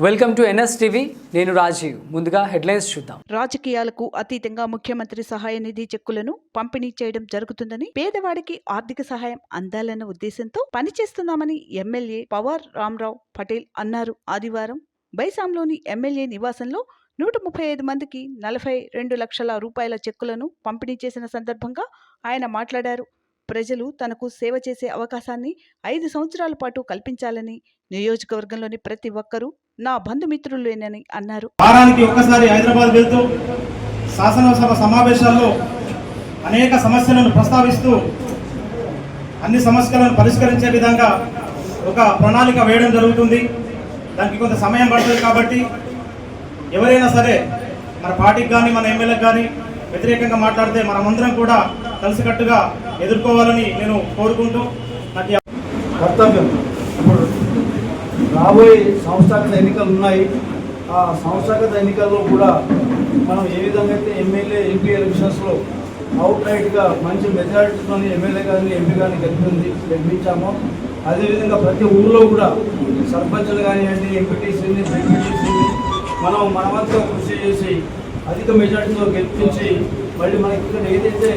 Welcome to NSTV. నేను రాజీవ్. ముందుగా headlines చూద్దాం. రాజకీయాలకు అతీతంగా ముఖ్యమంత్రి సహాయ నిధి చెక్కులను పంపిణీ చేయడం జరుగుతుందని, పేదవాడికి ఆర్థిక సహాయం అందాలన్న ఉద్దేశంతో పనిచేస్తున్నామని ఎమ్మెల్యే పవార్ రామరావు పటేల్ అన్నారు. ఆదివారం బైసాంలోని ఎమ్మెల్యే నివాసంలో 135 మందికి 42 లక్షల రూపాయల చెక్కులను పంపిణీ చేసిన సందర్భంగా ఆయన మాట్లాడారు. ప్రజలు తనకు సేవ చేసే అవకాశాన్ని 5 సంవత్సరాల పాటు కల్పించాలని, నియోజకవర్గంలోని ప్రతి ఒక్కరూ నా బంధుమిత్రులేనని అన్నారు. వారానికి ఒక్కసారి హైదరాబాద్ వెళ్తూ శాసనసభ సమావేశాల్లో అనేక సమస్యలను ప్రస్తావిస్తూ అన్ని సమస్యలను పరిష్కరించే విధంగా ఒక ప్రణాళిక వేయడం జరుగుతుంది. దానికి కొంత సమయం పడుతుంది. కాబట్టి ఎవరైనా సరే మన పార్టీకి కానీ మన ఎమ్మెల్యేకి కానీ వ్యతిరేకంగా మాట్లాడితే మనమందరం కూడా కలిసికట్టుగా ఎదుర్కోవాలని నేను కోరుకుంటూ నాకు కర్తవ్యం. ఇప్పుడు రాబోయే సంస్థాగత ఎన్నికలు ఉన్నాయి. ఆ సంస్థాగత ఎన్నికల్లో కూడా మనం ఏ విధంగా అయితే ఎమ్మెల్యే ఎంపీ ఎలక్షన్స్లో అవుట్ రైట్గా మంచి మెజారిటీతో ఎమ్మెల్యే కానీ ఎంపీ కానీ గెలిపించామో, అదేవిధంగా ప్రతి ఊళ్ళో కూడా సర్పంచులు కానివ్వండి, ఎంపీటీసీని జెడ్పీటీసీని మనం మనవంతుగా కృషి చేసి అధిక మెజారిటీతో గెలిపించి మళ్ళీ మనకి ఇక్కడ ఏదైతే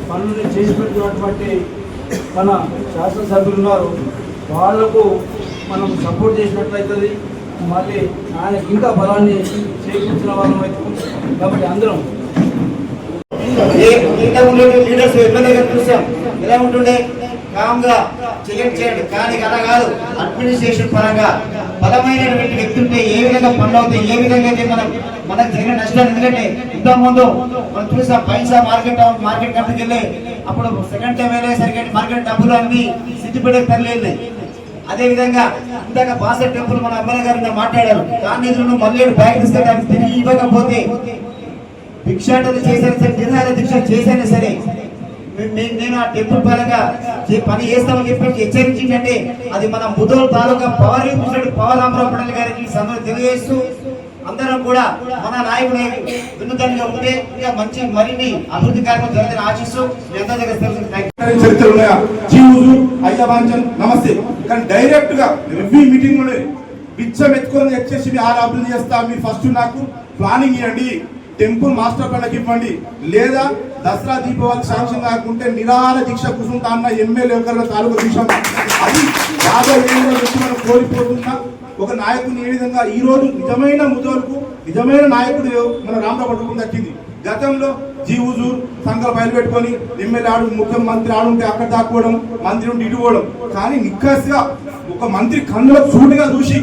పనులు చేసి పెట్టినటువంటి మన శాసనసభ్యులు ఉన్నారో వాళ్లకు మనం సపోర్ట్ చేసినట్లయితుంది. మళ్ళీ ఆయనకి ఇంకా బలాన్ని చేకూర్చిన వాళ్ళం అవుతుంది. కాబట్టి అందరం లీడర్స్ ఎమ్మెల్యేగా చూసాం, ఎలా ఉంటుండే కామ్గా చేయండి. కానీ అలా కాదు, అడ్మినిస్ట్రేషన్ పరంగా బలమైనటువంటి వ్యక్తి ఉంటే ఏ విధంగా పనులు అవుతాయి, ఏ విధంగా అయితే మనకు జరిగిన నష్టాలు. ఎందుకంటే ఇంతకుముందు మనం చూసాం, పైసా మార్కెట్ కంపెనీకి వెళ్ళి అప్పుడు సెకండ్ టైం వెళ్ళేసరికి మార్కెట్ డబ్బులు అన్ని సిద్ధిపడే తరలి. అదేవిధంగా ఇందాక బాసర్ టెంపుల్ మన ఎమ్మెల్యే గారు మాట్లాడారు, దాని నిధులను మళ్ళీ బ్యాగ్ తీసుకెళ్ళి తిరిగి ఇవ్వకపోతే భిక్షాటన చేసైనా సరే, నిరాహార దీక్ష చేసైనా సరే నేను ఆ టెంపుల్ పరంగా పని చేస్తామని చెప్పి హెచ్చరించిందంటే అది మన ముదోల్ తాలూకా పవర్ రామరావు పటేల్ గారికి తెలియజేస్తూ అందరం కూడా మన నాయకుడు వినూతంగా ఉంటే ఇంకా మంచి మరిన్ని అభివృద్ధి కార్యక్రమం జరుగుతుందని ఆశిస్తూ చరిత్ర ఉన్నాయా జీవుజు అయ్యవాంచన్ నమస్తే. కానీ డైరెక్ట్ గా రివ్యూ మీటింగ్ లోనే బిచ్చం ఎత్తుకొని వచ్చేసి అభివృద్ధి చేస్తా, మీరు ఫస్ట్ నాకు ప్లానింగ్ ఇవ్వండి, టెంపుల్ మాస్టర్ ప్లాన్కి ఇవ్వండి, లేదా దసరా దీపావళి శాంక్షన్ కాకుంటే నిరాహార దీక్ష కూర్చుంటా అన్న ఎమ్మెల్యే ఒకరి తాలూకు దీక్షం. అది 50 ఏళ్ళ నుంచి మనం కోల్పోతున్నా ఒక నాయకుని ఏ విధంగా ఈ రోజు నిజమైన ముదోలకు నిజమైన నాయకుడు మన రామరావు పట్టుకుని దక్కింది. గతంలో జీవుజూర్ సంఘాలు బయలుపెట్టుకొని ఎమ్మెల్యే ఆడు ముఖ్యమంత్రి ఆడుంటే అక్కడ దాక్కోవడం, మంత్రి ఉంటే ఇటుపోవడం. కానీ నిక్కస్గా ఒక మంత్రి కన్నులకు సూటిగా చూసి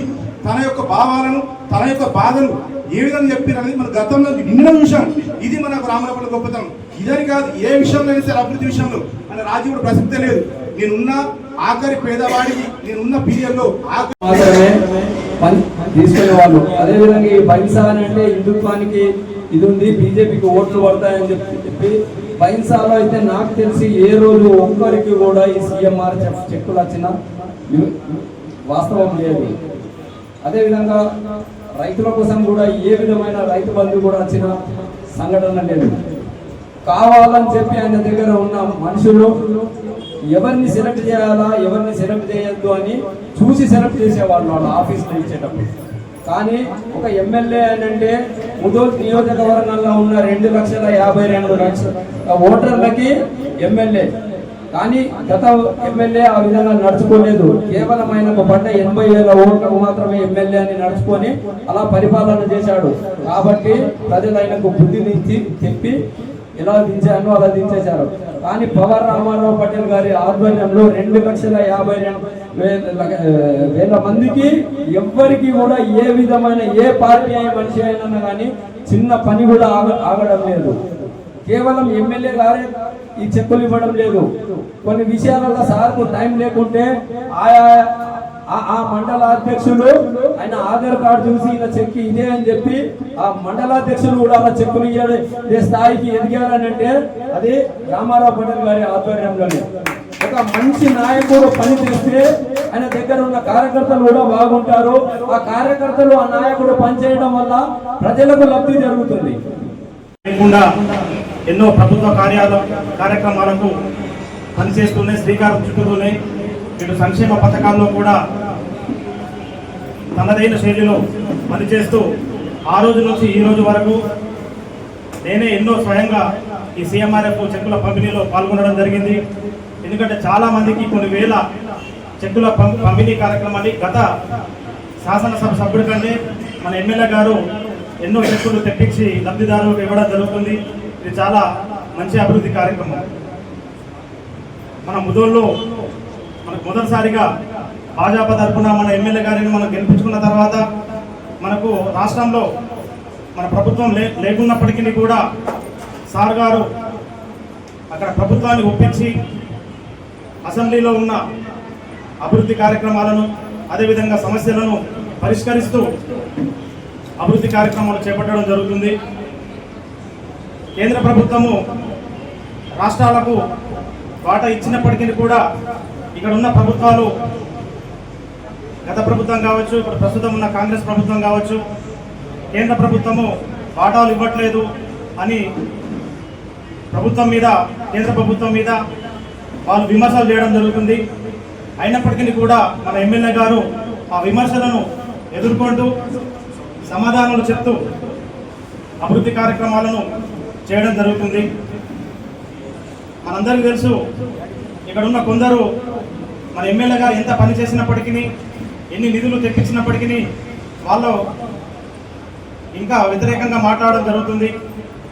తన యొక్క భావాలను తన యొక్క బాధను ఏ విధంగా చెప్పారనేది మన గతంలో నిన్న చూసాం. ఇది మనకు రామరావు గొప్పతనం. ఇదని కాదు, ఏ విషయంలో అయినా సరే అభివృద్ధి విషయంలో మన రాజీవ్ కూడా ప్రసక్తే లేదు. నేనున్న ఆఖరి పేదవాడికి, నేనున్న పీరియడ్లో మాత్రమే తీసుకునే వాళ్ళు. అదేవిధంగా ఈ బైన్సాన్ అంటే హిందుత్వానికి ఇది ఉంది, బీజేపీకి ఓట్లు పడతాయని చెప్పి బైన్సాలో అయితే నాకు తెలిసి ఏ రోజు ఒక్కరికి కూడా ఈ సీఎంఆర్ చెక్కులు వచ్చిన వాస్తవం లేదు. అదేవిధంగా రైతుల కోసం కూడా ఏ విధమైన రైతు బంధు కూడా వచ్చిన సంఘటన లేదు. కావాలని చెప్పి ఆయన దగ్గర ఉన్న మనుషులు ఎవరిని సెలెక్ట్ చేయాలా, ఎవరిని సెలెక్ట్ చేయొద్దు అని చూసి సెలెక్ట్ చేసేవాళ్ళు వాళ్ళ ఆఫీస్లో ఇచ్చేటప్పుడు. కానీ ఒక ఎమ్మెల్యే అని అంటే ముదోల్ నియోజకవర్గంలో ఉన్న 2,52,00,000 ఓటర్లకి ఎమ్మెల్యే. కానీ గత ఎమ్మెల్యే ఆ విధంగా నడుచుకోలేదు. కేవలం ఆయనకు పడ్డ 80,000 ఓట్లకు మాత్రమే ఎమ్మెల్యే అని నడుచుకొని అలా పరిపాలన చేశాడు. కాబట్టి ప్రజలు ఆయనకు బుద్ధిని చెప్పి ఎలా దించానో అలా దించేశారు. కానీ పవర్ రామారావు పటేల్ గారి ఆధ్వర్యంలో 2,52,000 మందికి ఎవ్వరికి కూడా ఏ విధమైన ఏ పార్టీ అయిన మనిషి అయినా కానీ చిన్న పని కూడా ఆగడం లేదు. కేవలం ఎమ్మెల్యే గారే ఈ చెక్కులు ఇవ్వడం లేదు. కొన్ని విషయాలలో సార్కు టైం లేకుంటే ఆ మండల అధ్యక్షులు ఆయన ఆధార్ కార్డు చూసి ఇలా చెక్ ఇదే అని చెప్పి ఆ మండలాధ్యక్షులు కూడా అలా చెక్కులు ఇచ్చే స్థాయికి ఎదిగారని అంటే అది రామారావు పటేల్ గారి ఆధ్వర్యంలోనే. ఒక మంచి నాయకుడు పని చేస్తే ఆయన దగ్గర ఉన్న కార్యకర్తలు కూడా బాగుంటారు. ఆ కార్యకర్తలు ఆ నాయకుడు పనిచేయడం వల్ల ప్రజలకు లబ్ధి జరుగుతుంది. ఎన్నో ప్రభుత్వ కార్యక్రమాలకు పనిచేస్తూనే శ్రీకారం చుట్టూనే ఇటు సంక్షేమ పథకాల్లో కూడా తనదైన శైలిలో పనిచేస్తూ ఆ రోజు నుంచి ఈ రోజు వరకు నేనే ఎన్నో స్వయంగా ఈ CMRF చెక్కుల పంపిణీలో పాల్గొనడం జరిగింది. ఎందుకంటే చాలామందికి కొన్ని వేల చెక్కుల పంపిణీ కార్యక్రమాన్ని గత శాసనసభ సభ్యుడి కంటే మన ఎమ్మెల్యే గారు ఎన్నో చెక్కులు తెప్పించి లబ్ధిదారులకు ఇవ్వడం జరుగుతుంది. ఇది చాలా మంచి అభివృద్ధి కార్యక్రమం. మన ముదోల్లో మనకు మొదటిసారిగా భాజపా తరఫున మన ఎమ్మెల్యే గారిని మనం గెలిపించుకున్న తర్వాత మనకు రాష్ట్రంలో మన ప్రభుత్వం లేకున్నప్పటికీ కూడా సార్ గారు అక్కడ ప్రభుత్వాన్ని ఒప్పించి అసెంబ్లీలో ఉన్న అభివృద్ధి కార్యక్రమాలను అదేవిధంగా సమస్యలను పరిష్కరిస్తూ అభివృద్ధి కార్యక్రమాలు చేపట్టడం జరుగుతుంది. కేంద్ర ప్రభుత్వము రాష్ట్రాలకు వాటా ఇచ్చినప్పటికీ కూడా ఇక్కడ ఉన్న ప్రభుత్వాలు గత ప్రభుత్వం కావచ్చు, ఇప్పుడు ప్రస్తుతం ఉన్న కాంగ్రెస్ ప్రభుత్వం కావచ్చు, కేంద్ర ప్రభుత్వము వాటాలు ఇవ్వట్లేదు అని ప్రభుత్వం మీద, కేంద్ర ప్రభుత్వం మీద వాళ్ళు విమర్శలు చేయడం జరుగుతుంది. అయినప్పటికీ కూడా మన ఎమ్మెల్యే గారు ఆ విమర్శలను ఎదుర్కొంటూ సమాధానాలు చెప్తూ అభివృద్ధి కార్యక్రమాలను చేయడం జరుగుతుంది. మనందరికీ తెలుసు, ఇక్కడ ఉన్న కొందరు మన ఎమ్మెల్యే గారు ఎంత పని చేసినప్పటికీ, ఎన్ని నిధులు తెప్పించినప్పటికీ వాళ్ళు ఇంకా వ్యతిరేకంగా మాట్లాడడం జరుగుతుంది.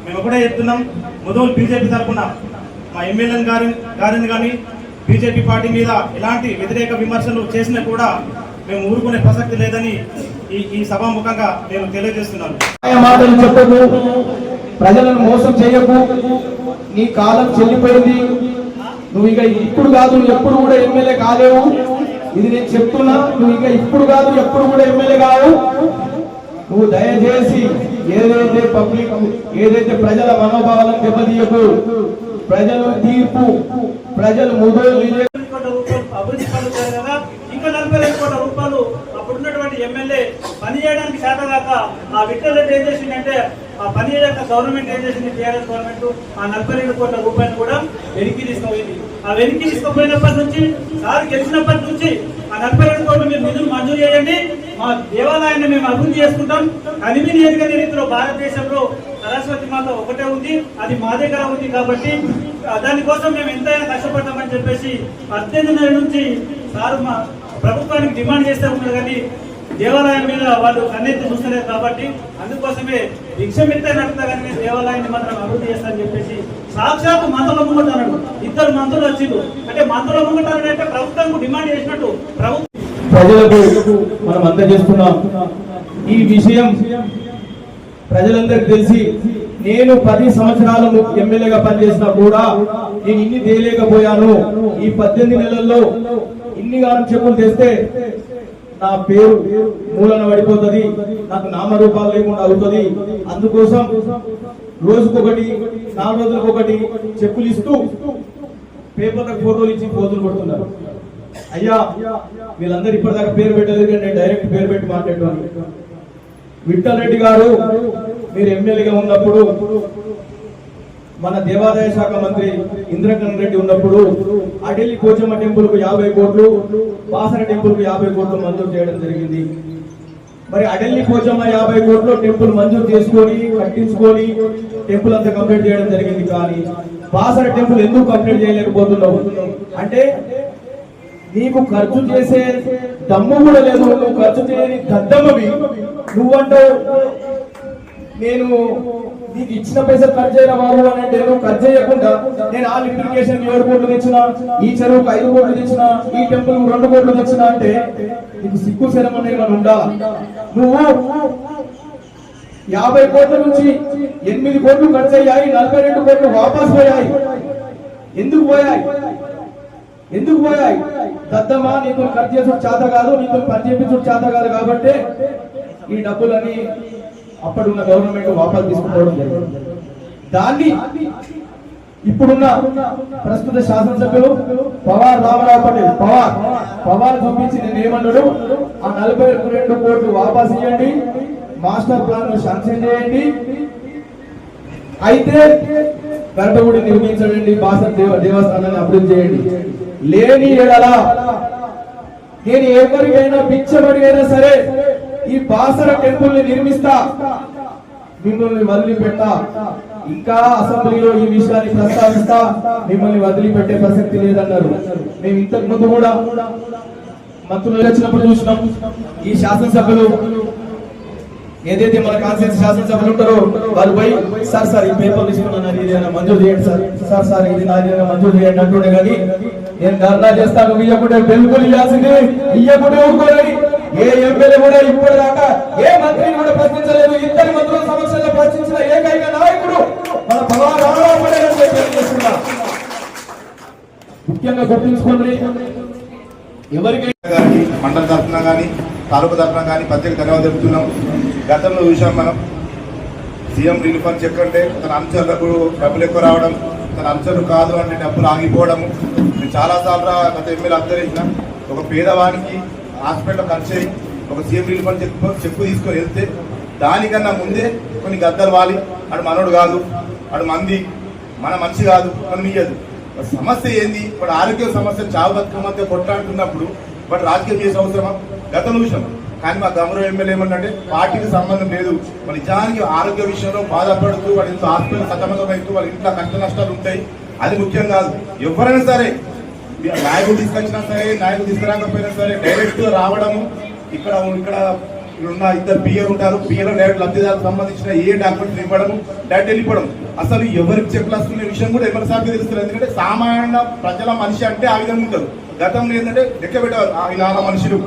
మేము ఒకటే చెప్తున్నాం, ముదోల్ బీజేపీ తరఫున మా ఎమ్మెల్యే గారిని కానీ బీజేపీ పార్టీ మీద ఎలాంటి వ్యతిరేక విమర్శలు చేసినా కూడా మేము ఊరుకునే ప్రసక్తి లేదని ఈ సభాముఖంగా నేను తెలియజేస్తున్నాను. మాటలు చెప్పకు, ప్రజలను మోసం చేయకు, నీ కాలం చెల్లిపోయింది. నువ్వు ఇక ఇప్పుడు కాదు ఎప్పుడు కూడా ఎమ్మెల్యే కాలేవు. ఇది నేను చెప్తున్నా, నువ్వు ఇక ఇప్పుడు కాదు ఎప్పుడు కూడా ఎమ్మెల్యే కావు. నువ్వు దయచేసి ఏదైతే పబ్లిక్, ఏదైతే ప్రజల మనోభావాలను దెబ్బతీయకు. ప్రజలు తీర్పు, ప్రజలు ముదోలు అభివృద్ధి పనులు జరగగా ఇంకా 42 కోట్ల రూపాయలు అప్పుడున్నటువంటి ఎమ్మెల్యే పని చేయడానికి చేతగాక ఆ విఠలరెడ్డి ఏం చేసిందంటే, ఆ పని చేయక గవర్నమెంట్ ఏం చేసింది, టీఆర్ఎస్ గవర్నమెంట్ ఆ 42 కోట్ల రూపాయలు కూడా వెనక్కి తీసుకుపోయింది. ఆ వెనక్కి తీసుకుపోయినప్పటి నుంచి, సార్ గెలిచినప్పటి నుంచి ఆ 42 కోట్లు మీరు నిధులు మంజూరు చేయండి, మా దేవాలయాన్ని మేము అభివృద్ధి చేసుకుంటాం. కనివిని ఎరుగని రీతిలో భారతదేశంలో సరస్వతి మాత ఒకటే ఉంది, అది మా దగ్గర ఉంది కాబట్టి దానికోసం మేము ఎంతైనా కష్టపడతామని చెప్పేసి 18 నెలల నుంచి సార్ మా ప్రభుత్వానికి డిమాండ్ చేస్తూ ఉన్నారు. కానీ దేవాలయం మీద వాళ్ళు కన్నెత్తి చూస్తలేదు కాబట్టి అందుకోసమే భిక్షమిత్తే నడుతా కానీ నేను దేవాలయాన్ని మాత్రం అభివృద్ధి చేస్తానని చెప్పేసి సాక్షాత్ మంత్రుల ముంగటారు, 2 మంత్రులు వచ్చిండు. అంటే మంత్రుల ముంగటారు అంటే ప్రభుత్వం డిమాండ్ చేసినట్టు ప్రజలకు మనం అందజేస్తున్నాం. ఈ విషయం ప్రజలందరికీ తెలిసి, నేను 10 సంవత్సరాలు ఎమ్మెల్యేగా పనిచేసినా కూడా నేను ఇన్ని తేలేకపోయాను. ఈ 18 నెలల్లో ఇన్ని గానం చెప్పులు తెస్తే నా పేరు మూలన పడిపోతుంది, నాకు నామరూపాలు లేకుండా అవుతుంది. అందుకోసం రోజుకొకటి, 4 రోజులకొకటి చెప్పులు ఇస్తూ పేపర్లకు ఫోటోలు ఇచ్చి పోజులు కొడుతున్నారు. అయ్యా, వీళ్ళందరూ ఇప్పటిదాకా పేరు పెట్టలేదు, నేను డైరెక్ట్ పేరు పెట్టి మాట్లాడాను. విఠల్ రెడ్డి గారు మీరు ఎమ్మెల్యేగా ఉన్నప్పుడు, మన దేవాదాయ శాఖ మంత్రి ఇంద్రకరణ్ రెడ్డి ఉన్నప్పుడు అడెల్లి పోచమ్మ టెంపుల్ కు 50 కోట్లు, బాసర టెంపుల్ కు 50 కోట్లు మంజూరు చేయడం జరిగింది. మరి అడెల్లి పోచమ్మ 50 కోట్లు టెంపుల్ మంజూరు చేసుకొని కట్టించుకొని టెంపుల్ అంతా కంప్లీట్ చేయడం జరిగింది. కానీ బాసర టెంపుల్ ఎందుకు కంప్లీట్ చేయలేకపోతున్నావు అంటే, నీకు ఖర్చు చేసే దమ్ము కూడా లేదు, నువ్వు ఖర్చు చేయని దద్దమ్మవి. నువ్వంటావు నేను నీకు ఇచ్చిన పైసలు ఖర్చు చేయరా బాబు అని అంటే, నువ్వు ఖర్చు చేయకుండా నేను ఆ లిఫ్టికేషన్ 7 కోట్లు తెచ్చిన, ఈ చెరువుకు 5 కోట్లు తెచ్చిన, ఈ టెంపుల్ 2 కోట్లు తెచ్చిన అంటే నీకు సిగ్గు శరమని మనం ఉండాలి. నువ్వు 50 కోట్ల నుంచి 8 కోట్లు ఖర్చు అయ్యాయి, 42 కోట్లు వాపస్ పోయాయి. ఎందుకు పోయాయి? ఎందుకు పోయాయి? దద్దమ్మా, నీకు ఖర్చు చేసుడు చేత కాదు, నీకు పని చేయించుడు చేత కాదు కాబట్టి ఈ డబ్బులని అప్పుడున్న గవర్నమెంట్ వాపస్ తీసుకుపోవడం జరిగింది. దాన్ని ఇప్పుడున్న ప్రస్తుత శాసనసభ్యులు పవార్ రామరావు పటేల్ పవార్ చూపించి నేను ఏమన్నాడు, ఆ 42 కోట్లు వాపస్ ఇవ్వండి, మాస్టర్ ప్లాన్ శాంక్షన్ చేయండి, అయితే గర్భగుడి నిర్మించండి, బాసర్ దేవస్థానాన్ని అభివృద్ధి చేయండి. లేని ఎడల నేను ఎవరికైనా పిచ్చబడి అయినా సరే ఈ బాసర టెంపుల్ ని నిర్మిస్తా, మిమ్మల్ని వదిలిపెట్టా, ఇంకా అసెంబ్లీలో ఈ విషయాన్ని ప్రస్తావిస్తా, మిమ్మల్ని వదిలిపెట్టే ప్రసక్తి లేదన్నారు. మేము ఇంతకు ముందు కూడా మంత్రులు వచ్చినప్పుడు చూసినాం. ఈ శాసనసభ్యులు ఏదైతే మన కాన్స్టిట్యూన్సీ శాసనసభ్యులు ఉంటారో వారు పోయి సార్ ఈ పేపర్లు ఇస్తున్నాను, ఇది మంజూరు చేయండి సార్ ఇది నాది మంజూరు చేయండి అంటుండే. కానీ నేను ధర్నా చేస్తాను, ఇయ్యకుంటే బెల్కులు ఇవ్వాల్సింది, ఇయ్యకుంటే ఊరుకోలేని ఏ ఎమ్మెల్యే కూడా ఇప్పటిదాకా ఏ మంత్రిని కూడా ప్రశ్నించలేదు. ఇద్దరి మంత్రుల సమక్షంలో ప్రశ్నించిన ఏకైక నాయకుడు మన పవార్ రామరావు పటేల్ అని తెలియజేస్తున్నా. ముఖ్యంగా గుర్తుంచుకోండి, ఎవరికి మండల తరఫున కానీ తాలూకా తరఫున కానీ ప్రత్యేక ధన్యవాదాలు తెలుపుతున్నాం. గతంలో చూసాం మనం సీఎం రిలీఫ్ ఫండ్ చెక్ అంటే తన అనుచరులకు డబ్బులు ఎక్కువ రావడం, తన అనుచరులు కాదు అంటే డబ్బులు ఆగిపోవడము. నేను చాలాసార్లు గత ఎమ్మెల్యే అభ్యర్థించిన ఒక పేదవానికి హాస్పిటల్లో ఖర్చు అయ్యి ఒక సీఎం రిలీఫ్ ఫండ్ చెక్కు తీసుకొని వెళ్తే దానికన్నా ముందే కొన్ని గద్దలు వాలి అటు మనోడు కాదు, అటు మంది మన మనిషి కాదు, మనం ఇయ్యదు. సమస్య ఏంది? ఇప్పుడు ఆరోగ్య సమస్య చావు బతుక మధ్య కొట్లాడుతున్నప్పుడు బట్ రాజకీయం చేసే అవసరమా? గతంలో విషయం. కానీ మా గౌరవ ఎమ్మెల్యే ఏమన్నంటే పార్టీకి సంబంధం లేదు, మన నిజానికి ఆరోగ్య విషయంలో బాధపడుతూ వాళ్ళ ఇంట్లో హాస్పిటల్ సతమతమవుతూ వాళ్ళ ఇంట్లో కష్ట నష్టాలు ఉంటాయి. అది ముఖ్యం కాదు. ఎవరైనా సరే నాయకులు తీసుకొచ్చినా సరే, నాయకులు తీసుకురాకపోయినా సరే డైరెక్ట్ గా రావడము, ఇక్కడ ఉన్న ఇద్దరు పిఎల్ ఉంటారు, పిఎల్ డైరెక్ట్ లబ్ధిదారులకు సంబంధించిన ఏ డాక్యుమెంట్లు ఇవ్వడము, డైరెక్ట్ వెళ్ళిపోవడం. అసలు ఎవరికి చెక్కులు వస్తున్న విషయం కూడా ఎవరి సార్కి తెలుస్తుంది. ఎందుకంటే సామాన్య ప్రజల మనిషి అంటే ఆ విధంగా ఉంటారు. గతంలో ఏంటంటే లెక్క పెట్టేవారు, ఇలా మనుషులు,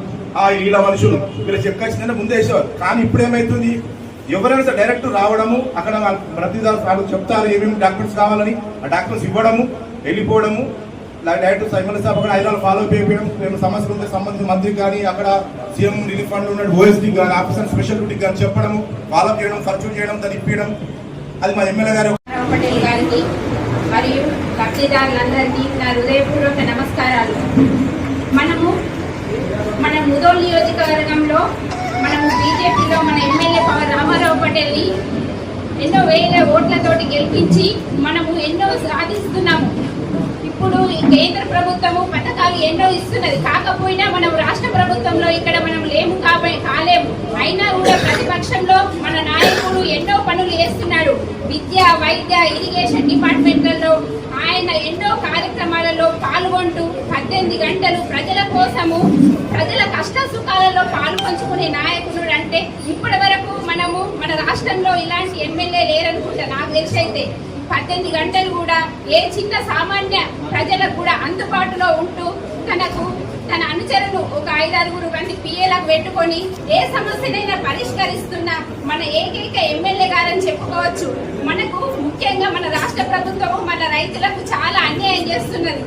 ఈల మనుషులు, వీళ్ళ చెక్ వచ్చిందంటే ముందే వేసేవారు. కానీ ఇప్పుడు ఏమైతుంది, ఎవరైనా సరే డైరెక్ట్ రావడము, అక్కడ లబ్ధిదారులు చెప్తారు ఏమేమి డాక్యుమెంట్స్ కావాలని, ఆ డాక్యుమెంట్స్ ఇవ్వడము, వెళ్ళిపోవడము. డైరెక్ట్ ఎమ్మెల్యే సార్ అక్కడ హైదరాబాద్ ఫాలో అయిపోయడం, మేము సమస్యలు ఉంటే సంబంధించిన మంత్రికి కానీ అక్కడ సీఎం రిలీఫ్ ఫండ్ ఉన్నాడు ఓఎస్డీ కానీ ఆఫీసర్ స్పెషల్ డ్యూటీకి కానీ చెప్పడము, ఫాలో చేయడం, ఖర్చు చేయడం, దాన్ని ఇప్పించడం. అది మా ఎమ్మెల్యే గారు పటేల్ గారికి మరియు లబ్ధిదారులందరికీ నా హృదయపూర్వక నమస్కారాలు. మన ముదోల్ నియోజకవర్గంలో మనము బీజేపీలో మన ఎమ్మెల్యే పవర్ రామారావు పటేల్ని ఎన్నో వేల ఓట్లతోటి గెలిపించి మనము ఎన్నో సాధిస్తున్నాము. ఇప్పుడు కేంద్ర ప్రభుత్వము పథకాలు ఎన్నో ఇస్తున్నది. కాకపోయినా మనం రాష్ట్ర ప్రభుత్వంలో ఇక్కడ మనం లేము కాలేము. అయినా కూడా ప్రతిపక్షంలో మన నాయకుడు ఎన్నో పనులు చేస్తున్నాడు. విద్య, వైద్య, ఇరిగేషన్ డిపార్ట్మెంట్లలో ఆయన ఎన్నో కార్యక్రమాలలో పాల్గొంటూ 18 గంటలు ప్రజల కోసము, ప్రజల కష్ట సుఖాలలో పాల్పంచుకునే నాయకుడు అంటే ఇప్పటి వరకు మన రాష్ట్రంలో ఇలాంటి ఎమ్మెల్యే లేరనుకుంటా. నాకు తెలిసైతే 18 గంటలు కూడా ఏ చిన్న సామాన్య ప్రజలకు కూడా అందుబాటులో ఉంటూ తన అనుచరులు ఒక 5-6 మంది పిఏలకు పెట్టుకొని ఏ సమస్యనైనా పరిష్కరిస్తున్న మన ఏకైక ఎమ్మెల్యే గారని చెప్పుకోవచ్చు. మనకు ముఖ్యంగా మన రాష్ట్ర ప్రభుత్వము మన రైతులకు చాలా అన్యాయం చేస్తున్నది.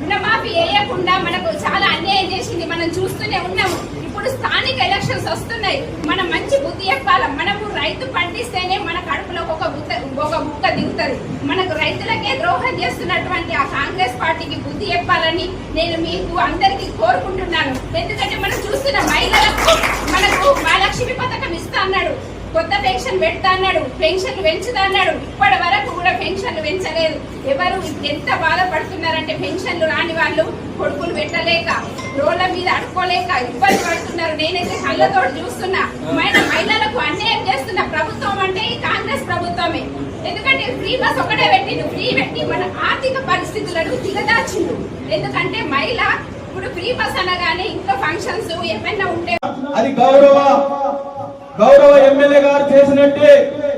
రుణమాఫీ వేయకుండా మనకు చాలా అన్యాయం చేసింది. మనం చూస్తూనే ఉన్నాము. ఇప్పుడు స్థానిక ఎలక్షన్స్ వస్తున్నాయి. మనం మంచి బుద్ధి చెప్పాలి. మనము రైతు పండిస్తేనే మన కడుపులో ఒక బుక్క దిగుతుంది. మనకు రైతులకే ద్రోహం చేస్తున్నటువంటి ఆ కాంగ్రెస్ పార్టీకి బుద్ధి చెప్పాలని నేను మీకు అందరికీ కోరుకుంటున్నాను. ఎందుకంటే మనం చూస్తున్న మహిళలకు మనకు మహాలక్ష్మి పథకం ఇస్తా అన్నాడు, కొత్త పెన్షన్ పెడతా అన్నాడు, పెన్షన్లు పెంచుతా అన్నాడు. ఇప్పటి వరకు కూడా పెన్షన్లు పెంచలేదు. ఎవరు ఎంత బాధపడుతున్నారంటే పెన్షన్లు రాని వాళ్ళు కొడుకులు పెట్టలేక, రోడ్ల మీద అడుకోలేక ఇబ్బంది పడుతున్నారు. నేనైతే కళ్ళతో చూస్తున్నా. మహిళలకు అన్యాయం చేస్తున్న ప్రభుత్వం అంటే ఈ కాంగ్రెస్ ప్రభుత్వమే. ఎందుకంటే ఫ్రీ బస్ ఒకటే పెట్టిండు, ఫ్రీ పెట్టి మన ఆర్థిక పరిస్థితులను దిగదార్చిండు. ఎందుకంటే మహిళ ఇప్పుడు ఫ్రీ బస్ అనగానే ఇంట్లో ఫంక్షన్స్ ఏమైనా ఉంటే అది గౌరవ ఎమ్మెల్యే గారు చేసినట్టే.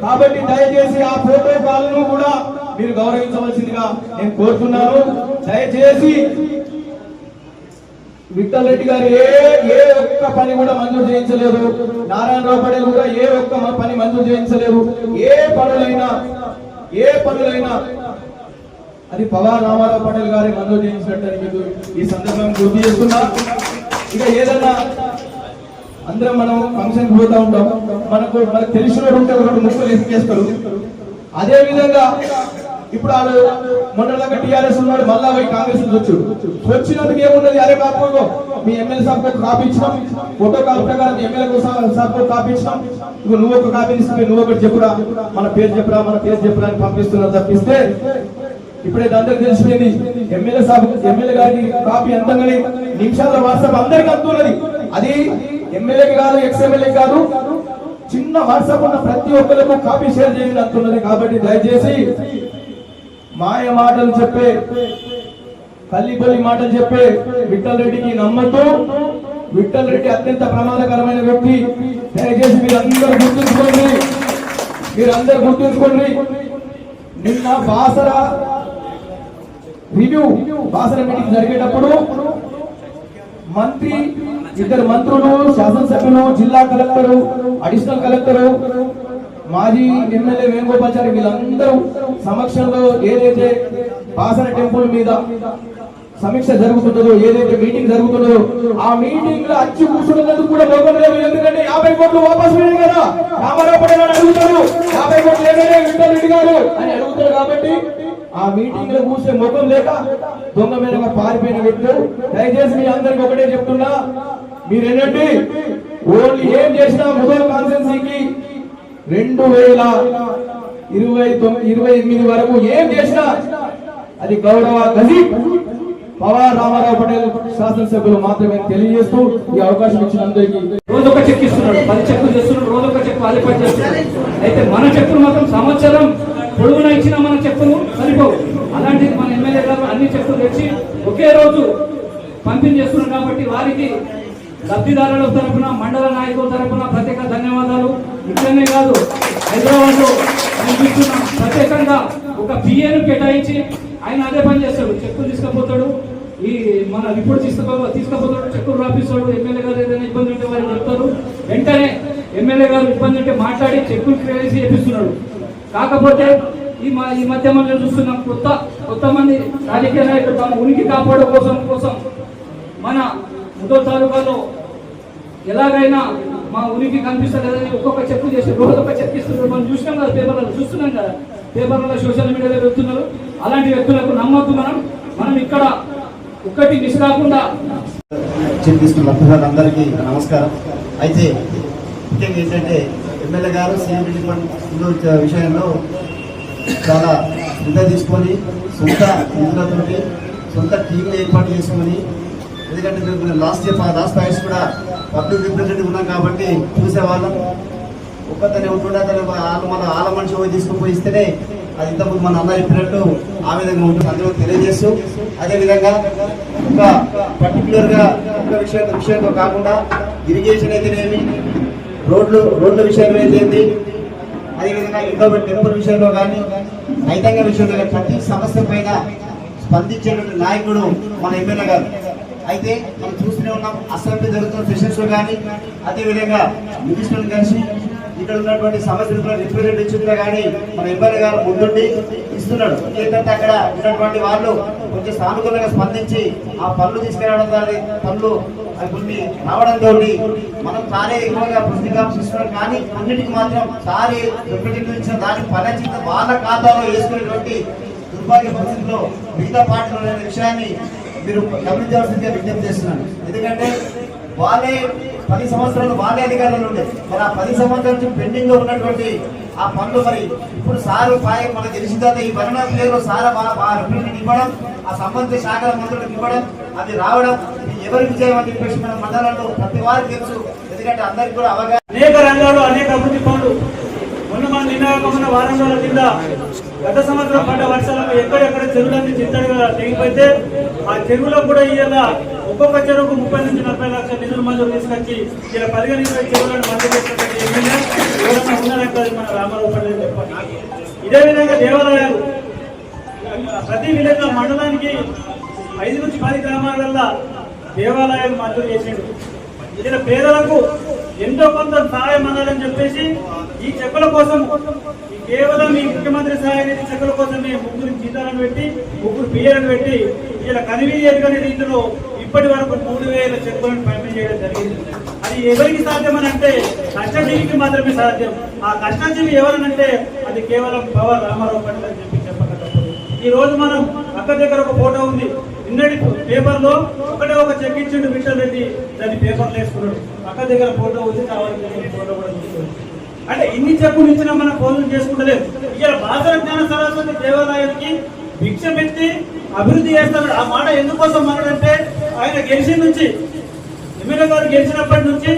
కాబట్టి దయచేసి ఆ ప్రోటోకాల్ను కూడా మీరు గౌరవించవలసిందిగా నేను కోరుతున్నాను. దయచేసి విఠల్ రెడ్డి గారు ఏ ఒక్క పని కూడా మంజూరు చేయించలేదు. నారాయణరావు పటేల్ కూడా ఏ ఒక్క పని మంజూరు చేయించలేదు. ఏ పనులైనా అది పవార్ రామారావు పటేల్ గారే మంజూరు చేయించినట్టు మీకు ఈ సందర్భంగా గుర్తు చేస్తున్నా. ఇక ఏదన్నా అందరం మనం ఫంక్షన్ పోతా ఉంటాం, మనకు తెలిసిన ఉంటే ఒకటి ముక్కలు ఎక్కేస్తారు. అదే విధంగా ఇప్పుడు వాళ్ళు మొన్నలాగా టీఆర్ఎస్ ఉన్నాడు, మళ్ళా పోయి కాంగ్రెస్ వచ్చినందుకు ఏమున్నది? అరే బాబు మీ ఎమ్మెల్యే సాబ్ కాపీ ఇచ్చినాం, ఫోటో కాపీ ప్రకారం ఎమ్మెల్యే సాబ్ కాపీ ఇచ్చినాం, నువ్వు ఒక కాపీ ఇస్తే నువ్వు ఒకటి చెప్పురా, మన పేరు చెప్పురా అని పంపిస్తున్నారు తప్పిస్తే ఇప్పుడే అందరికి తెలిసిపోయింది. ఎమ్మెల్యే గారికి కాపీ ఎంతగానే నిమిషాల వాట్సాప్ అందరికి అందుతున్నది. అది ఎమ్మెల్యేకి కాదు, ఎక్స్ఎమ్మెల్యే కాదు, చిన్న వాట్సాప్ ఉన్న ప్రతి ఒక్కరికి కాపీ షేర్ చేయాలి అంటున్నది. కాబట్టి దయచేసి మాయ మాటలు చెప్పే, కల్లిపల్లి మాటలు చెప్పే విఠల్ రెడ్డికి నమ్మద్దు. విఠల్ రెడ్డి అత్యంత ప్రమాదకరమైన వ్యక్తి. దయచేసి మీరందరూ గుర్తుంచుకోండి. నిన్న బాసర మీటింగ్ జరిగేటప్పుడు ఇద్దరు మంత్రులు, శాసనసభ్యులు, జిల్లా కలెక్టరు, అడిషనల్ కలెక్టరు, మాజీ ఎమ్మెల్యే వేణుగోపాల్చారి వీళ్ళందరూ సమక్షంలో ఏదైతే బాసర టెంపుల్ మీద సమీక్ష జరుగుతుందో, ఏదైతే మీటింగ్ జరుగుతుందో ఆ మీటింగ్ లో అచ్చి కూర్చున్నందుకు కూడా మొగం లేదు. ఎందుకంటే 50 కోట్లు వాపస్ వేయండి కదా, రామారావు పటేల్ అని అడుగుతారు, 50 కోట్లు ఏమైనా విఠల్ రెడ్డి గారు అని అడుగుతారు. కాబట్టి ఆ మీటింగ్ లో కూర్చే ముఖం లేక దొంగ మీద పారిపోయిన వ్యక్తులు. దయచేసి మీ అందరికి ఒకటే చెప్తున్నా, మీరేనండి ఓన్లీ ఏం చేసినా ముదల్ కాన్స్టిట్యున్సీకి 2028 వరకు ఏం చేసినా అది గౌరవ గజీబ్ పవార్ రామారావు పటేల్ శాసనసభ్యులు మాత్రమే తెలియజేస్తూ ఈ అవకాశం ఇచ్చిన అందరికీ. రోజు ఒక చెక్ ఇస్తున్నాడు, 10 చెక్కులు చేస్తున్నాడు, రోజు ఒక చెక్ ఆలిపట్ చేస్తున్నాడు. అయితే మన చెక్కులు మాత్రం సంవత్సరం పొడుగున ఇచ్చిన మన చెక్కులు సరిపోవు. అలాంటిది మన ఎమ్మెల్యే గారు అన్ని చెక్కులు తెచ్చి ఒకే రోజు పంపిణీ చేస్తున్నారు. కాబట్టి వారికి లబ్ధిదారుల తరఫున, మండల నాయకుల తరఫున ప్రత్యేక ధన్యవాదాలు. ఇట్లనే కాదు, హైదరాబాద్ లో ప్రత్యేకంగా ఒక పిఏను కేటాయించి ఆయన అదే పని చేస్తాడు. చెక్కులు తీసుకుపోతాడు, ఈ మన రిపోర్ట్ తీసుకుపోతాడు, చెక్కులు రాపిస్తాడు. ఎమ్మెల్యే గారు ఏదైనా ఇబ్బంది ఉంటే వారికి చెప్తారు. వెంటనే ఎమ్మెల్యే గారు ఇబ్బంది ఉంటే మాట్లాడి చెక్కులు క్లియర్ చేపిస్తున్నాడు. కాకపోతే ఈ మధ్య మనం చూస్తున్నాం, కొత్త మంది రాజకీయ నాయకులు తమ ఉనికి కాపాడే కోసం మన ముదల్ తాలూకాలో ఎలాగైనా మా ఉనికి కనిపిస్తలేదని ఒక్కొక్క చెక్కు చేసి రోజు ఒక చెక్ ఇస్తున్నారు. మనం చూసినాం కదా, చూస్తున్నాం కదా, పేపర్లలో, సోషల్ మీడియాలో వెళ్తున్నారు. అలాంటి వ్యక్తులకు నమ్మొద్దు. మనం ఇక్కడ ఒక్కటి మిస్ కాకుండా తీసుకున్న అందరికీ నమస్కారం. అయితే ముఖ్యంగా ఏంటంటే ఎమ్మెల్యే గారు సీఎం విషయంలో చాలా శ్రద్ధ తీసుకొని సొంత నిధులతోటి సొంత టీంలు ఏర్పాటు చేసుకొని, ఎందుకంటే మేము లాస్ట్ ఫైట్స్ కూడా పబ్లిక్ రిప్రజెంటేటివ్ ఉన్నాం కాబట్టి చూసేవాళ్ళం. ఒక్కతనే ఉంటుండే అతను మన ఆల మనిషి తీసుకుపోయి ఇస్తేనే అది ఇంతకుముందు మన అన్న చెప్పినట్టు ఆ విధంగా ఉంటుంది. అందులో తెలియజేస్తూ అదేవిధంగా ఒక పర్టికులర్గా ఒక విషయంలో కాకుండా ఇరిగేషన్ అయితేనేమి, రోడ్ల విషయంలో అయితే, అదేవిధంగా ఎండోమెంట్ టెంపుల్ విషయంలో కానీ, రైతాంగ విషయంలో కానీ ప్రతి సమస్య పైన స్పందించేటువంటి నాయకుడు మన ఎమ్మెల్యే గారు. అయితే మనం చూస్తూనే ఉన్నాం, అసెంబ్లీ జరుగుతున్న సెషన్స్ లో కానీ, అదేవిధంగా మినిస్టర్లు కలిసి ఇక్కడ ఉన్నటువంటి సమస్యలు రిప్రజెంటేటివ్గా కానీ మన ఎమ్మెల్యే గారు ముందుండి ఇస్తున్నాడు. ఏంటంటే అక్కడ ఉన్నటువంటి వాళ్ళు కొంచెం సానుకూలంగా స్పందించి ఆ పనులు తీసుకురావడం ద్వారా పనులు అవి కొన్ని రావడంతో మనం సారే ఎక్కువగా పుస్తకాలు ఇస్తున్నాం. కానీ అన్నిటికీ మాత్రం సారే రిప్రజెంటేటివ్ ఇచ్చిన దానికి ఫలించిన వాళ్ళ ఖాతాలో వేసుకునేటువంటి దుర్భాగ్య పరిస్థితుల్లో మిగతా పార్టీలు అనే విషయాన్ని మీరు గమనించవలసిందిగా విజ్ఞప్తి చేస్తున్నాను. ఎందుకంటే వాళ్ళే 10 సంవత్సరాలు వాళ్ళే అధికారులు ఉండే, మరి ఆ 10 సంవత్సరాల నుంచి పెండింగ్ లో ఉన్నటువంటి ఆ పనులు మరి ఇప్పుడు సారు మనకు తెలిసిన తర్వాత ఈ వర్ణ ప్లేయర్లో సారా రిప్రజెంటేటివ్ ఇవ్వడం, ఆ సంబంధిత శాఖల మంత్రులకు ఇవ్వడం, అది రావడం ఎవరి విజయం అని చెప్పేసి మన మండలంలో ప్రతి వారికి తెలుసు. ఎందుకంటే అందరికి కూడా అవగాహన. అనేక రంగాల్లో అనేక అభివృద్ధి పనులు మొన్న నిన్న వారం రోజుల కింద గత సంవత్సరం పడ్డ వర్షాలకు ఎక్కడెక్కడ చెరువులన్నీ చిత్తడిగా తెగిపోతే ఆ చెరువులో కూడా ఇవాళ ఒక్కొక్క చెరువుకు 30 నుంచి 40 లక్షల నిధులు మంజూరు తీసుకొచ్చి ఇలా 15-20 చెరువులను మంజూరు చేసినటువంటి ఎమ్మెల్యే ఎవరైనా ఉన్నారంటే మన రామారావు పటేల్ చెప్పండి. ఇదే విధంగా దేవాలయాలు ప్రతి విలేజ్ మండలానికి 5 నుంచి 10 గ్రామాలల్లో దేవాలయాలు మంజూరు చేసిండు. ఇలా పేదలకు ఎంతో కొంత సహాయం అందాలని చెప్పేసి ఈ చెక్కుల కోసం కేవలం ఈ ముఖ్యమంత్రి సహాయ నిధి చెక్కుల కోసమే 3 జీతాలను పెట్టి 3 పిఎలను పెట్టి ఇలా కనివీని ఎదుగని రీతిలో ఇప్పటి వరకు 3000 చెక్కులను పంపిణీ చేయడం జరిగింది. అది ఎవరికి సాధ్యమని అంటే కష్టజీవికి మాత్రమే సాధ్యం. ఆ కష్టజీవి ఎవరనంటే అది కేవలం పవర్ రామారావు పటేల్ అని చెప్పగలరు. ఈ రోజు మనం అక్క దగ్గర ఒక ఫోటో ఉంది, నిన్నటి పేపర్లో ఒకటే ఒక చెక్ ఇచ్చిండు విఠల్ రెడ్డి, దాన్ని పేపర్లు వేసుకున్నాడు. అక్క దగ్గర ఫోటో ఉంది, కావాలని ఫోటో కూడా తీసుకున్నాడు. అంటే ఇన్ని చెప్పులు ఇచ్చినా మనం ఫోన్లు చేసుకుంటలేము. ఇలా బాసర జ్ఞాన సరస్వతి దేవాలయానికి భిక్షమెత్తి అభివృద్ధి చేస్తాడు. ఆ మాట ఎందుకోసం మాట్లాడంటే ఆయన గెలిచిన నుంచి, ఎమ్మెల్యే గారు గెలిచినప్పటి నుంచి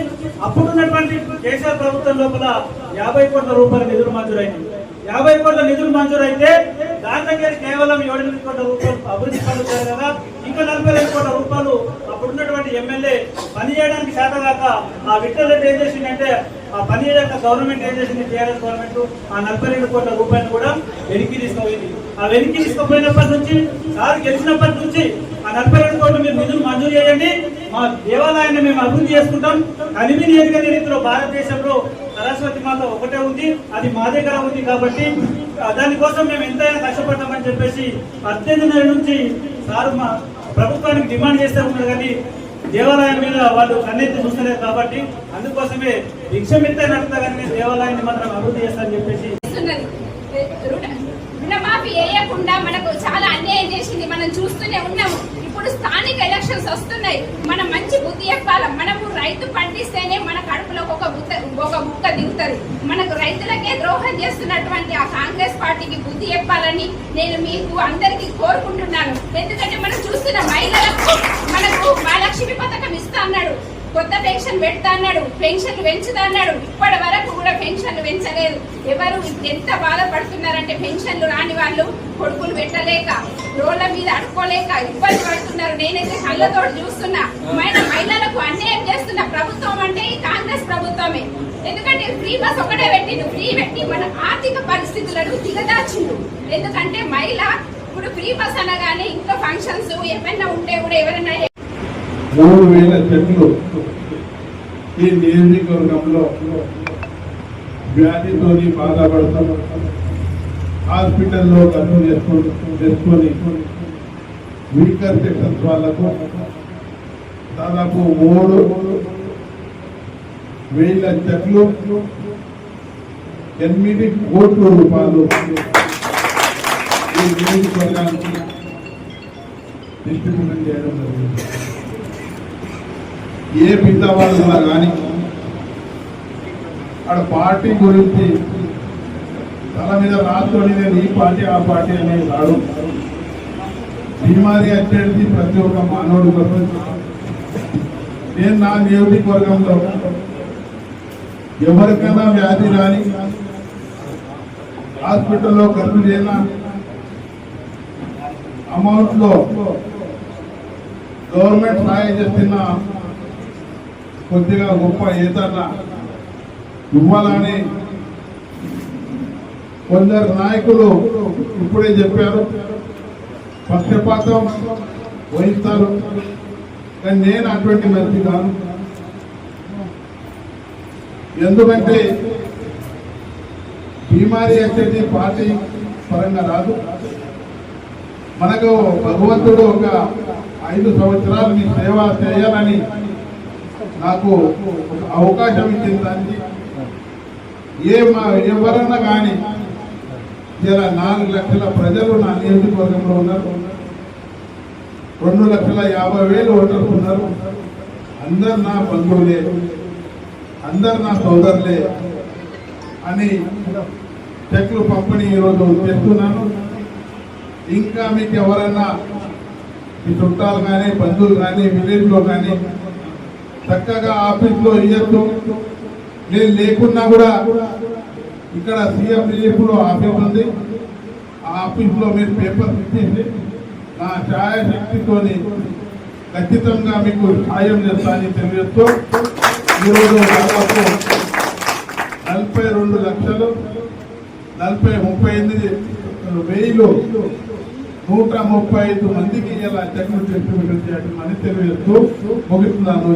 అప్పుడున్నటువంటి కేసీఆర్ ప్రభుత్వం లోపల 50 కోట్ల రూపాయల నిధులు మంజూరైంది. 50 కోట్ల నిధులు మంజూరైతే దాని దగ్గర కేవలం 7 కోట్ల రూపాయలు అభివృద్ధి పనులు జరగగా ఇంకా 42 కోట్ల రూపాయలు అప్పుడున్నటువంటి ఎమ్మెల్యే పని చేయడానికి చేతగాక ఆ విఠల్ రెడ్డి ఏం చేసిందంటే ఆ పని చేయక గవర్నమెంట్ ఏం చేసింది, టీఆర్ఎస్ గవర్నమెంట్ ఆ 42 కోట్ల రూపాయలు కూడా వెనక్కి తీసుకుపోయింది. ఆ వెనక్కి తీసుకుపోయినప్పటి నుంచి సార్ గెలిచినప్పటి నుంచి ఆ 42 కోట్లు మీరు నిధులు మంజూరు చేయండి, మా దేవాలయాన్ని మేము అభివృద్ధి చేసుకుంటాం. కనివి ఎరుగని రీతిలో భారతదేశంలో సరస్వతి మాత ఒకటే ఉంది, అది మా దగ్గర ఉంది కాబట్టి దానికోసం మేము ఎంతైనా కష్టపడతామని చెప్పేసి 18 నెలల నుంచి సార్ మా ప్రభుత్వానికి డిమాండ్ చేస్తూ ఉన్నారు. కానీ దేవాలయం మీద వాళ్ళు కన్నెత్తి చూస్తలేదు కాబట్టి అందుకోసమే భిక్షమిత్తే నడుతా కానీ నేను దేవాలయాన్ని మాత్రం అభివృద్ధి చేస్తానని చెప్పేసి రుణమాఫీ వేయకుండా మనకు చాలా అన్యాయం చేసింది. మనం చూస్తూనే ఉన్నాము. ఇప్పుడు స్థానిక ఎలక్షన్స్ వస్తున్నాయి. మనం మంచి బుద్ధి చెప్పాలి. మనము రైతు పండిస్తేనే మన కడుపులో ఒక బుక్క దిగుతారు. మనకు రైతులకే ద్రోహం చేస్తున్నటువంటి ఆ కాంగ్రెస్ పార్టీకి బుద్ధి చెప్పాలని నేను మీకు అందరికీ కోరుకుంటున్నాను. ఎందుకంటే మనం చూస్తున్న మహిళలకు మనకు మహాలక్ష్మి పథకం ఇస్తా అన్నాడు, కొత్త పెన్షన్ పెడతా అన్నాడు, పెన్షన్లు పెంచుతా అన్నాడు. ఇప్పటి వరకు కూడా పెన్షన్లు పెంచలేదు. ఎవరు ఎంత బాధపడుతున్నారంటే పెన్షన్లు రాని వాళ్ళు కొడుకులు పెట్టలేక రోడ్ల మీద అడుకోలేక ఇబ్బంది పడుతున్నారు. నేనైతే కళ్ళతో చూస్తున్నా. మహిళలకు అన్యాయం చేస్తున్న ప్రభుత్వం అంటే ఈ కాంగ్రెస్ ప్రభుత్వమే. ఎందుకంటే ఫ్రీ బస్ ఒకటే పెట్టిండు, ఫ్రీ పెట్టి మన ఆర్థిక పరిస్థితులను దిగదార్చిండు. ఎందుకంటే మహిళ ఇప్పుడు ఫ్రీ బస్ అనగానే ఇంట్లో ఫంక్షన్స్ ఏమైనా ఉంటే కూడా ఎవరైనా 3,000 చెట్లు ఈ నియోజకవర్గంలో వ్యాధితో బాధపడతాం. హాస్పిటల్లో ఖర్చు చేసుకొని వీకర్ సెక్షన్స్ వాళ్ళకు దాదాపు 3,000 చెట్లు 8 కోట్ల రూపాయలు ఈ నియోజకవర్గానికి డిస్ట్రిబ్యూషన్ చేయడం జరిగింది. ఏ పిల్లవాళ్ళు కూడా కానీ ఆడ పార్టీ గురించి తల మీద రాసుకొని నేను ఈ పార్టీ ఆ పార్టీ అనేది రాడు. బీమారీ వచ్చేది ప్రతి ఒక్క మానవుడి కోసం. నేను నా నియోజకవర్గంలో ఎవరికైనా వ్యాధి రాని హాస్పిటల్లో ఖర్చు చేయన అమౌంట్లో గవర్నమెంట్ సహాయం చేస్తున్న కొద్దిగా గొప్ప ఏదన్నా ఇవ్వాలని కొందరు నాయకులు ఇప్పుడే చెప్పారు, పక్షపాతం వహిస్తారు. కానీ నేను అటువంటి మంచి కాను. ఎందుకంటే బీమారీ వచ్చేది పార్టీ పరంగా రాదు. మనకు భగవంతుడు ఒక 5 సంవత్సరాలు మీ సేవ చేయాలని నాకు అవకాశం ఇచ్చిన దానికి ఎవరన్నా కానీ ఇలా 4 లక్షల ప్రజలు నా నియోజకవర్గంలో ఉన్నారు. 2,50,000 ఓటర్లు ఉన్నారు. అందరు నా బంధువులే, అందరు నా సోదరులే అని చెక్లు పంపిణీ ఈరోజు చేస్తున్నాను. ఇంకా మీకు ఎవరైనా మీ చుట్టాలు కానీ బంధువులు కానీ విలేజ్లో కానీ చక్కగా ఆఫీస్లో ఇయ్యొచ్చు. నేను లేకున్నా కూడా ఇక్కడ సీఎం రిలీఫ్ లో ఆఫీస్ ఉంది. ఆ ఆఫీస్లో మీరు పేపర్ ఇచ్చేసి నా ఛాయాశక్తితో ఖచ్చితంగా మీకు సాయం చేస్తానని తెలియజేస్తూ ఈరోజు దాదాపు 42,38,135 మందికి ఇలా చెక్లు డిస్ట్రిబ్యూషన్ చేయడం అని తెలియజేస్తూ ముగిస్తున్నాను.